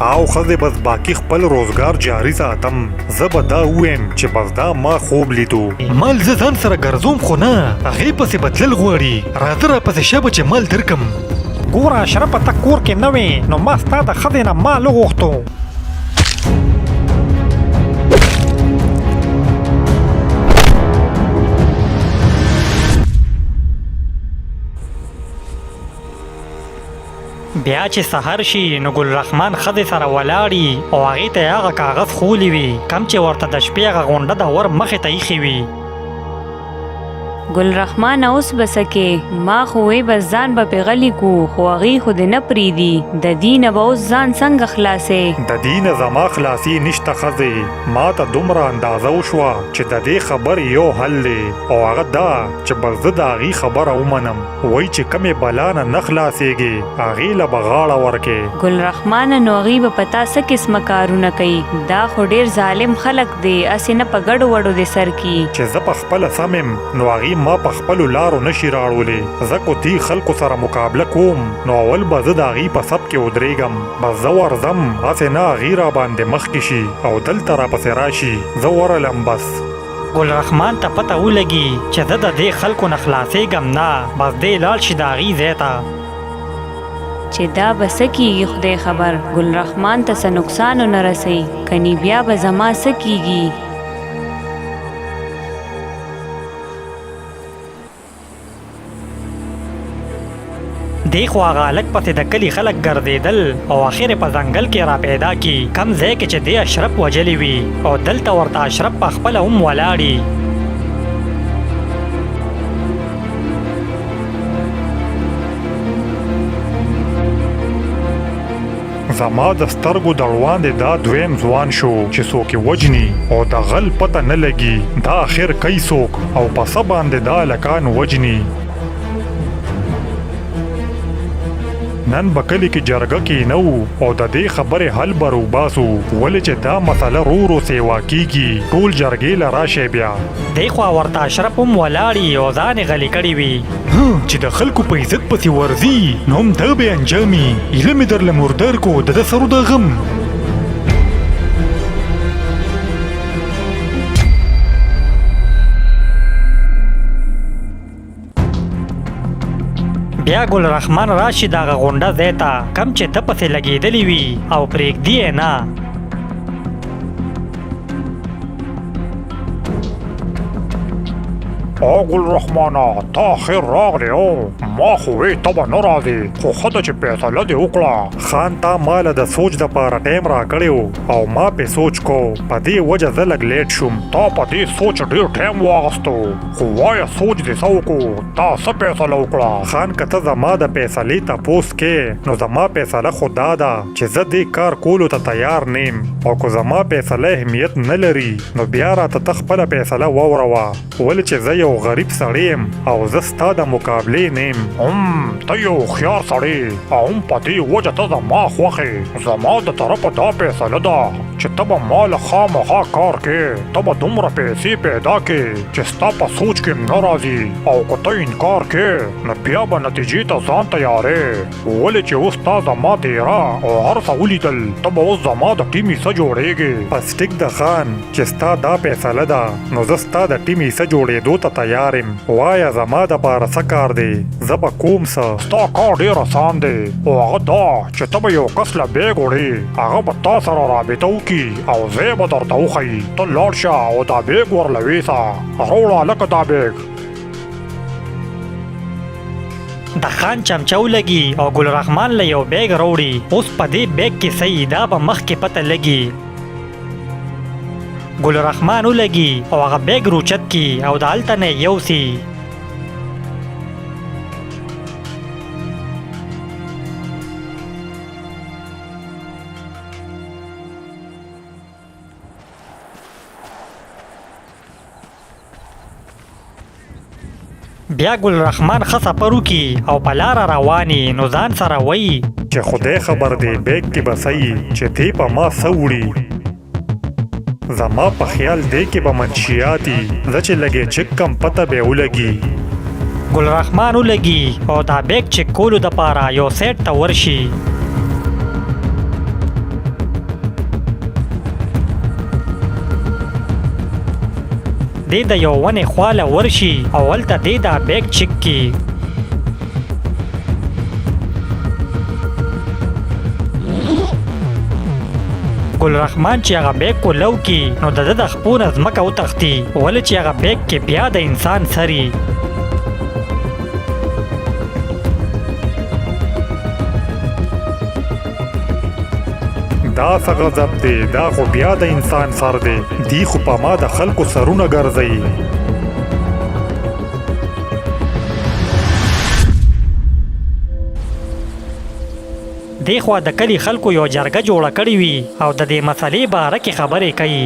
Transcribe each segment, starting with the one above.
او خزه بس باقی خپل روزګار جاری ساتم. زه به دا ویم چې بس دا ما خوب لیدو. مال زه ځان سره ګرځوم خو نه، هغې پسې به تلل غواړي. راځه راپسې شه به چې مال درکم. ګوره اشرفه ته کور کې نه وې نو ما ستا د ښځې نه مال وغوښتو. بیا چې سحر شي نو ګل رحمان ښځې سره ولاړي او هغې ته یې هغه کاغذ خولی وي کم چې ورته د شپې هغه غونډه د ور مخې ته ایښې وي. ګل رحمان اوس به څه کې؟ ما خو وی بس ځان به پې غلي کو خو هغې خو دې نه پرېږدي. د دې نه به اوس ځان څنګه خلاصې؟ د دې نه زما خلاصي نشته ښځې. ما ته دومره اندازه وشوه چې د دې خبر یو حل دی او هغه دا چې بس زه د هغې خبره ومنم. وایي چې کمې بلا نه نه خلاصېږي هغې له به غاړه ورکې. ګل رحمانه نو هغې به په تا څه قسمه کارونه کوي؟ دا خو ډېر ظالم خلک دی، هسې نه په ګډو وډو دې سر کي. چې زه په خپله سم یم نو هغې ما په خپلو لارو نشي راړولی. زه کو دې خلکو سره مقابله کوم نو اول به زه د هغې په سب کې ودرېږم. بس زه ورځم هسې نه هغې را باندې مخکې شي او دلته راپسې راشي. زه ورلم بس. ګل رحمان ته پته ولګي چې زه د دې خلکو نه خلاصېږم نه، بس دې لاړ شي د هغې ځای ته. چې دا به څه کېږي خدای خبر. ګل رحمان ته څه نقصان ونه رسوي، کني بیا به زما څه کېږي؟ دی خو هغه هلک پسې د کلي خلک ګرځېدل او اخر په ځنګل کې را پیدا کی کم ځای کې چې دی اشرف وجلی وي او دلته ورته اشرف په خپله هم ولاړي. زما د سترګو د وړاندې دا دویم ځوان شو چې څوک یې وجني او د غل پته نه لګي دا اخر کوي څوک او په څه باندې دا هلکان وجني. نن به کلي کې جرګه کېنو او د دې خبرې حل به روباسو ولې چې دا مسله رو رو سیوا کېږي. ټول جرګې له راشئ بیا. دی خوا ورته اشرف هم ولاړي او ځان یې غلي کړي وي. چې د خلکو په عزت پسې ورځي نو هم دا به انجامي. ایله مې درله مردار کو د ده سرو د غم. بیا ګل رحمان راشي دغه غونډه ځای ته کم چې ده پسې لګېدلی وي او پرېږدي یې نه. او ګل رحمانه تا خیر راغلی او ما خو وی ته به نه راځې خو ښه ده چې فیصله دې وکړه. خان تا ماله د سوچ دپاره ټایم راکړی و او ما پې سوچ کو په دې وجه زه لږ لیټ شوم. تا په دې سوچ ډېر ټایم واغستو خو وایه سوچ دې څه وکړو؟ تا څه فیصله وکړه؟ خان که ته زما د فیصلې تپوس کې نو زما فیصله خو دا ده چې زه دې کار کولو ته تیار نیم او که زما فیصله اهمیت نه لري نو بیا راته ته خپله فیصله واوروه ولې چې زه یو غریب سړی یم او زه ستا د مقابلې نیم. ته یو هوښیار سړی او هم په دې وجه ته زما خوښې. زما د طرفه دا فیصله ده چې ته به ما له خامخا کار کې ته به دومره پیسې پیدا کې چې ستا په سوچ کې نه راځي او که ته انکار کې نو بیا به نتیجې ته ځان تیارې. ولې چې اوس تا زما تیره او هر څه ولیدل ته به اوس زما د ټیم حصه جوړېږي. پس ټیک ده خان چې ستا دا فیصله ده نو زه ستا د ټیم حصه جوړېدو ته تیار یم. وایه زما دپاره څه کار دی؟ زه به کوم څه. ستا کار ډېر اسان دی او هغه دا چې ته به یو کس له بیګ وړې هغه به تا سره رابطه وکړي او ځای به درته وښیي. ته لاړ شه او دا بیګ ورله ویسه. راوړه هلکه دا بیګ. د خان چمچه ولګي او ګل رحمان له یو بیګ راوړي. اوس په دې بیګ کې څه دا به مخکې پته لګي. ګل رحمان ولګي او هغه بیګ روچت کي او د هلته نه یې یوسي. بیا ګل رحمان ښه سفر وکړي او په لاره رواني نو ځان سره وایي چې خدای خبر دی بیګ کې به څه چې دی په ما څه وړي. زما په خیال دی کې به منشیاتي زه چې لګې چک کم پته به ولګي. ګل رحمان ولګي او دا بیګ چک کولو دپاره یو سیټ ته ورشي. دې د یو ونې خواله ورشي او هلته دې دا بیگ چک کی. ګل رحمان چې هغه بیگ کو لو کی نو د ده د خپو نه ځمکه وتښتي ولې چې هغه بیگ کې بیا د انسان سري. دا څه غضب دی، دا خو بیا د انسان سر دی، دی خو په ما د خلکو سرونه ګرځوي. دې خوا د کلي خلکو یو جرګه جوړه کړې وي او د دې مسلې باره کې خبرې کوي.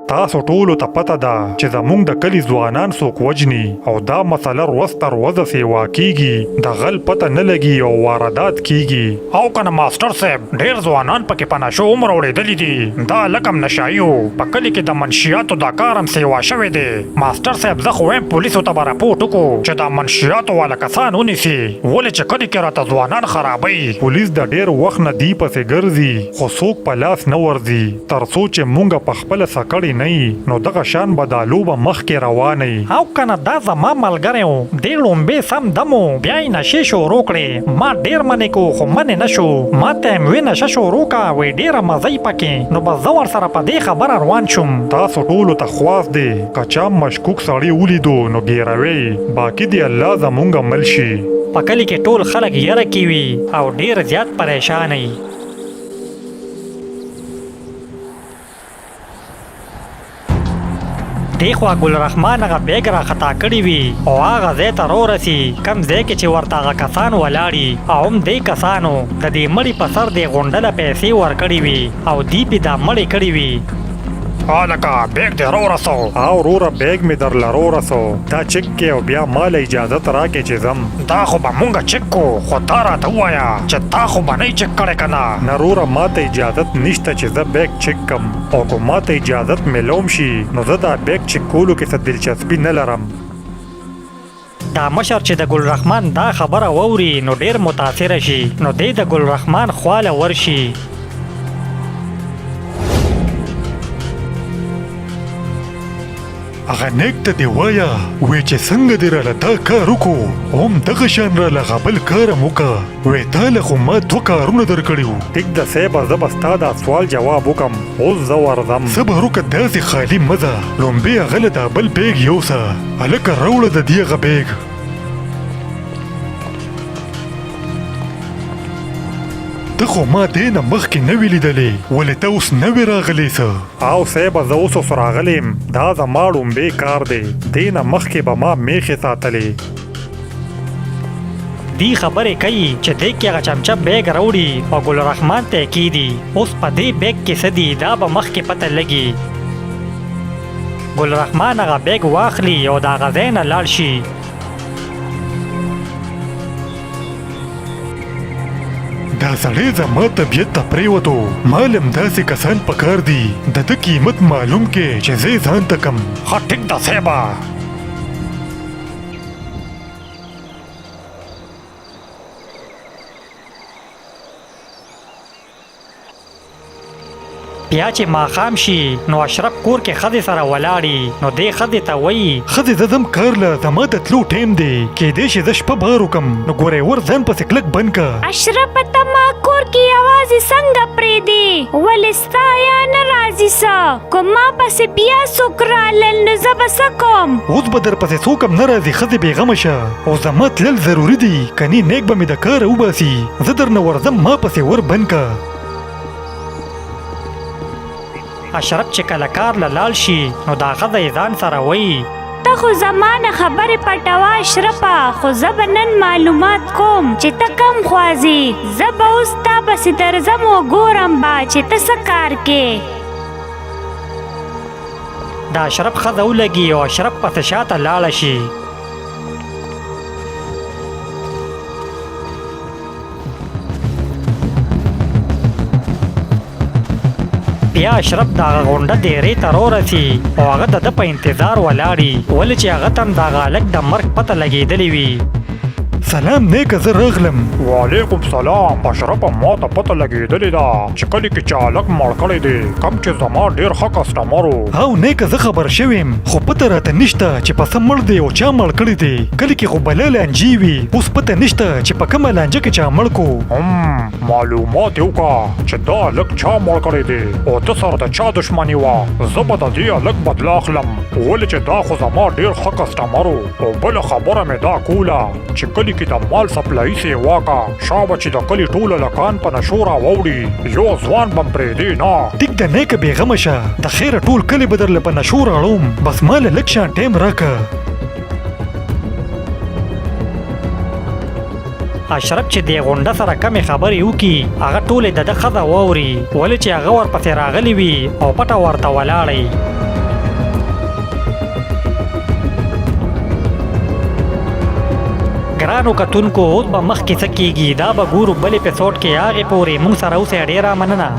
تاسو ټولو ته پته ده چې زموږ د کلي ځوانان څوک وجني او دا مسله روز تر ورځه سیوا کیږي، د غل پته نه لګي او واردات کیږي. او کنه ماستر صاحب ډیر ځوانان پکې په نشو عمر اړېدلي دي، دا لکم نشایي وو. په کلي کې د منشیاتو دا کار هم سیوا شوی دی. ماستر صاحب زه خو وایم پولیسو ته به راپورټ وکړو چې دا منشیاتو والا کسان ونیسي، ولې چې کلي کې راته ځوانان خرابوي. پولیس د ډیر وخت نه دی پسې ګرځي خو څوک په لاس نه ورځي تر څو چې مونږ په خپله سکړې نه نو دغه شان به دا لوبه مخکې روانه. او کنه دا زما ملګری و، ډېر لومبې سم دم و، بیا یې نشې شروع کړې. ما ډېر منې کو خو منې نه شو، ما ته یې وې نشه شروع کا وی ډېره مزه یې پکې، نو بس زه ورسره په دې خبره روان شوم. تاسو ټولو ته خواست دی که چا مشکوک سړی ولیدو نو ګیروئ، باقي دی الله زمونږ مل شي. په کلي کې ټول خلک یره کې وي او ډېر زیات پریشان وي. دې خوا ګل رحمان هغه بیگ را خطا کړی وي او هغه ځای ته رورسي کم ځای کې چې ورته هغه کسان ولاړي او هم دې کسانو د دې مړي په سر دې غونډله پیسې ورکړې وي او دی پې دا مړې کړې وي. هلکه بیگ دې راورسو. او وروره بیگ مې درله راورسو، دا چک کې او بیا ماله اجازت راکې چې ځم. دا خو به مونږ چک کو، خو تا راته ووایه چې تا خو به نه چک کړی که نه. نه وروره ماته اجازت نشته چې زه بیگ چک کم، او که ماته اجازت میلوم شي نو زه دا بیگ چک کولو کې څه دلچسپي نه لرم. دا مشر چې د ګل رحمان دا خبره واوري نو ډېر متاثره شي، نو دی د ګل رحمان خواله ورشي. هغه نیک ته دې وایه وی چې څنګه دې راله دا کار وکړو هم دغه شان راله هغه بل کار هم وکړه. وی تا له خو ما 2 کارونه درکړي وو. ټیک ده صیبه، زه به ستا دا سوال جواب وکم، اوس زه ورځم. صبر وکړه، داسې خالي مه ځه، لومبې هغه له دا بل بیګ یوسه. هلکه راوړه د دې هغه بیګ. ته خو ما دې نه مخکې نه وي لیدلې، ولې ته اوس نه وې راغلی څه؟ او صیبه زه اوس راغلیم، دا زما ړومبې کار دی، دې نه مخکې به ما میخې ساتلې. دی خبرې کوي چې دی کې هغه چمچه بیگ راوړي او ګل رحمان ته یې کیدي. اوس په دې بیگ کې څه دي دا به مخکې پته لګي. ګل رحمان هغه بیگ واخلي او د هغه ځای نه لاړ شي. دا سړی زما طبیعت ته پرېوتو، مالم داسې کسان پکار دي د ده قیمت معلوم کې چې زه یې ځان ته کم. ښه ټیک ده صیبه. بیا چې ماښام شي نو اشرف کور کې ښځې سره ولاړي، نو دې ښځې ته وایي ښځې زه ځم کار له، زما د تلو ټیم دی، کیدای شي زه شپه بار وکم، نو ګورې ور ځان پسې کلک بند که. اشرف ته ما کور کې یوازې څنګه پرېږدې؟ ولې ستا یا نه راځي څه؟ که ما پسې بیا څوک رالل نو زه به څه کوم؟ اوس به در پسې څوک هم نه راځي، ښځې بېغمه شه، او زما تلل ضروري دي، کنې نیک به مې د کاره وباسي. زه درنه ورځم، ما پسې ور بند که. اشرف چې کله کار له لاړ شي نو دا ښځه یې ځان سره وایي ته خو زما نه خبرې پټوه اشرفه، خو زه به نن معلومات کوم چې ته کم خوازې. زه به اوس تا پسې درځم او ګورم به چې ته څه کار کې. د اشرف ښځه ولګي او اشرف پسې شاته لاړه شي. بیا اشرف د هغه غونډه دیرې ته رورسي او هغه د ده په انتظار ولاړي، ولې چې هغه ته هم د هغه هلک د مرګ پته لګېدلې وي. سلام نیکه زه راغلم. وعلیکم سلام. اشرف ما ته پته لګېدلې ده چې کلي کې چالک مړ کړی دی، کم چې زما ډېر ښه کسټمر و. او نیکه زه خبر شویم، خو پته راته نشته چې پسه مړ دی او چا مړ کړی دی. کلي کې خو بله لانجې وي، اوس پته نشته چې په کومه لانجه کې چا مړ کو. معلومات یې وکړه چې دا هلک چا مړ کړی دی او ده سره د چا دښمني وه. زه به د دې هلک بدله اخلم، ولې چې دا خو زما ډېر ښه کسټمر و. او بله خبره مې دا کوله چې کلي کې د مال سپلایي سیوا کړه، شا به چې د کلي ټول هلکان په نشو راوړي، یو ځوان به م پرېږدي نه. ټیک ده نیکه بېغمه شه، د خیره ټول کلي به درله په نشو راړوم، بس ما له لږ شان ټایم راکه. اشرف چې د غونډه سره کمې خبرې وکړي، هغه ټولې د ده ښځه واوري، ولې چې هغه ورپسې راغلی وي او پټه ورته ولاړی. ګرانو کتونکو، اوس به مخکې څه کیږي دا به ګورو بل اپیسوډ کې. هغې پورې موږ سره اوسئ. ډېره مننه.